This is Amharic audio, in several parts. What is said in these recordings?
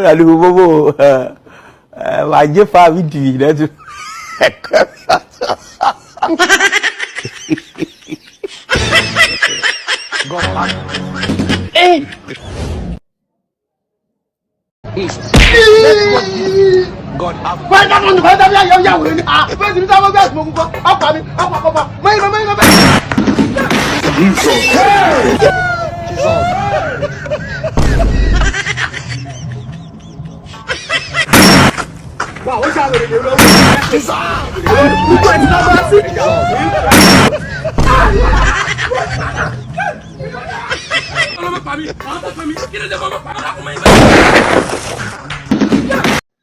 Alu bobo waje fa video na tu. God. Eh. God have. Why not on the father ya we ah. Where did that go smoke go? Apa mi? Apa. Mai. Jesus. Wow, what's happening? Jesus. What is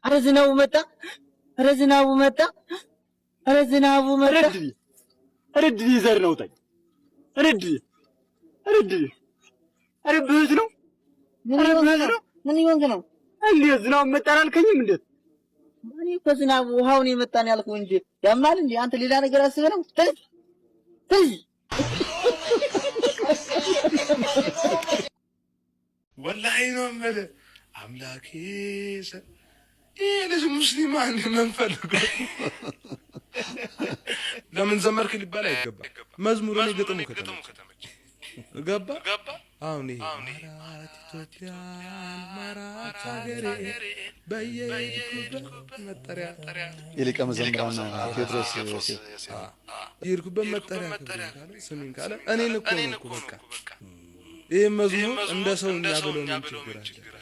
ኧረ ዝናቡ መጣ! ኧረ ዝናቡ መጣ! ኧረ ዝናቡ መጣ! ረድ ይዘር ነው ታይ ረድ ብህት ነው ምን ይሆንክ ነው? እንዴ ዝናቡ መጣ አላልከኝም እንዴ? እኔ እኮ ዝናቡ ውሃውን የመጣን ያልኩህ እንጂ ያማል እንዴ? አንተ ሌላ ነገር አስበህ ነው? ተይ ወላሂ ነው ማለት አምላኬ ልጅ ሙስሊማን መንፈልገው ለምን ዘመርክ ሊባል አይገባም። መዝሙሩን የገጠሙ ከተመች ገባ አሁን ይሄ ኢትዮጵያን ማራት ሀገሬ በየሄድኩበት መጠሪያ የሊቀ መዘምራን ቴዎድሮስ የሄድኩበት መጠሪያ ስሚን ካለ እኔን እኮ ነው እኮ በቃ ይሄ መዝሙር እንደ ሰው እንዳብለው ነው ችግር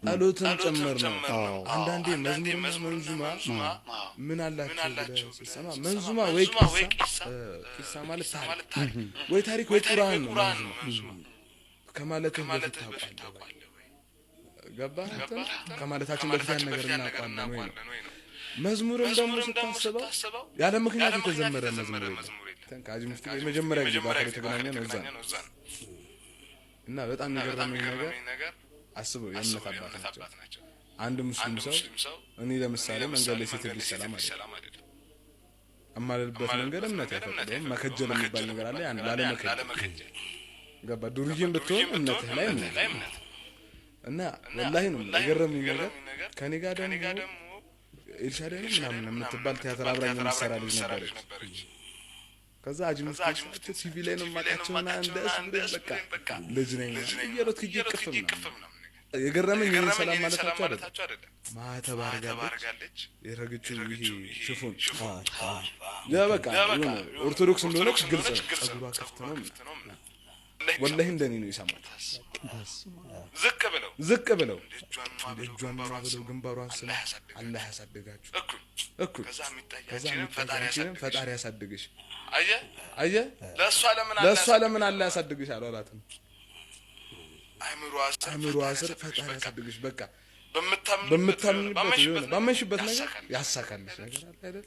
ጸሎትን ጨመር ነው። አንዳንዴ መዝሙርና መንዙማ ምን አላችሁ ሲሰማ መንዙማ ወይ ቂሳ ማለት ታሪክ ወይ ታሪክ ወይ ቁርአን ነው መንዙማ ከማለትህ በፊት ታውቃለህ ገባህ ከማለታችን በፊት ያን ነገር እናውቃለን ወይ ነው መዝሙርን ደግሞ ስታስበው ያለ ምክንያት የተዘመረ መዝሙር ተንካጂ ሙፍቲ የመጀመሪያ ጊዜ ባከለ ተገናኘ ነው እዛ እና በጣም የገረመኝ ነገር አስበው የእምነት አባት ናቸው አንድ ሙስሊም ሰው እኔ ለምሳሌ መንገድ ላይ ስትል ሰላም አይደለም አማለልበት መንገድ እምነት ያፈቅደው መከጀል የሚባል ነገር አለ ያን ላለ መከጀል ገባ ዱርዬም ብትሆን እምነትህ ላይ እምነት እና ወላሂ ነው የገረመኝ ነገር ከኔ ጋር ደግሞ ኢልሻዳይ ምናምን የምትባል ቲያትር አብራኝ የምትሰራ ልጅ ነበረች ከዛ አጅሙስ ቲቪ ላይ ነው ማጣቸውና እንደስ በቃ ልጅ ነኝ እየሮጥክ ይቅፍም ነው የገረመኝ ይሄን ሰላም ማለታቸው አይደል ማተባርጋለች የረግቹ ይሄ ሽፉን ያ በቃ ኦርቶዶክስ እንደሆነች ግልጽ ነው ጸጉሯ ከፍተ ነው ወላሂ እንደኔ ነው ይሰማል ዝቅ ብለው እጇን ብለው ግንባሯን ስለ አላህ ያሳድጋችሁ እኩል ከዛ የሚታየው ፈጣሪ ያሳድግሽ አየ ለሷ ለምን አላህ ያሳድግሽ አሏላትም አይምሮ አስር ፈጣሪ ያሳድግሽ በቃ በመታመንበት ይሆነ ባመንሽበት ነገር ያሳካልሽ ነገር አይደል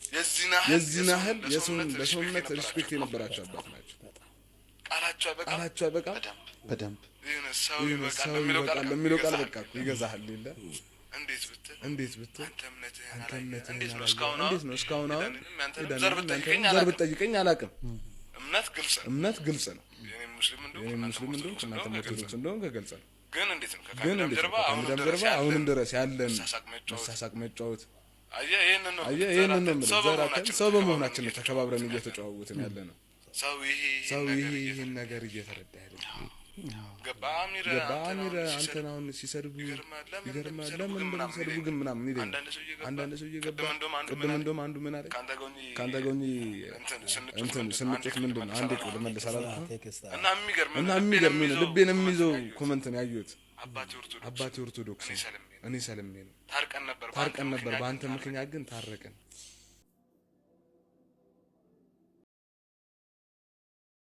የዚህን ያህል ለሰውነት ሪስፔክት የነበራቸው አባት ናቸው ቃላቸው በቃ በደንብ ሰው የሚለው ቃል በቃ ይገዛሃል ይለ እንዴት ብትል አንተ እምነትህን እንዴት ነው እስካሁን አሁን ዘር ብትጠይቀኝ አላውቅም እምነት ግልጽ ነው የኔ ሙስሊም እንደሆነ እናንተ ኦርቶዶክስ እንደሆነ ከገልጸ ነው ግን እንዴት ነው ከካሜራም ጀርባ አሁንም ድረስ ያለን መሳሳቅ መጫወት ይሄንን ነው ሰው በመሆናችን ተከባብረን እየተጫወትን ያለ ነው ሰው ይሄን ነገር እየተረዳ አይደለም ገባ አሚር አንተን አሁን ሲሰድቡ ይገርማል ለምን እንደሚሰድቡ ግን ምናምን ይደኝ አንዳንድ ሰው እየገባ ቅድም እንደውም አንዱ ምን አለ ካንተ ጎኒ እንትን ስንጭት ምንድነው አንዴ ቆል መልስ አላልኩም እና የሚገርም ነው ልቤን የሚይዘው ኮሜንት ነው ያዩት አባቴ ኦርቶዶክስ እኔ ሰለሜ ነው ታርቀን ነበር በአንተ ምክንያት ግን ታረቀን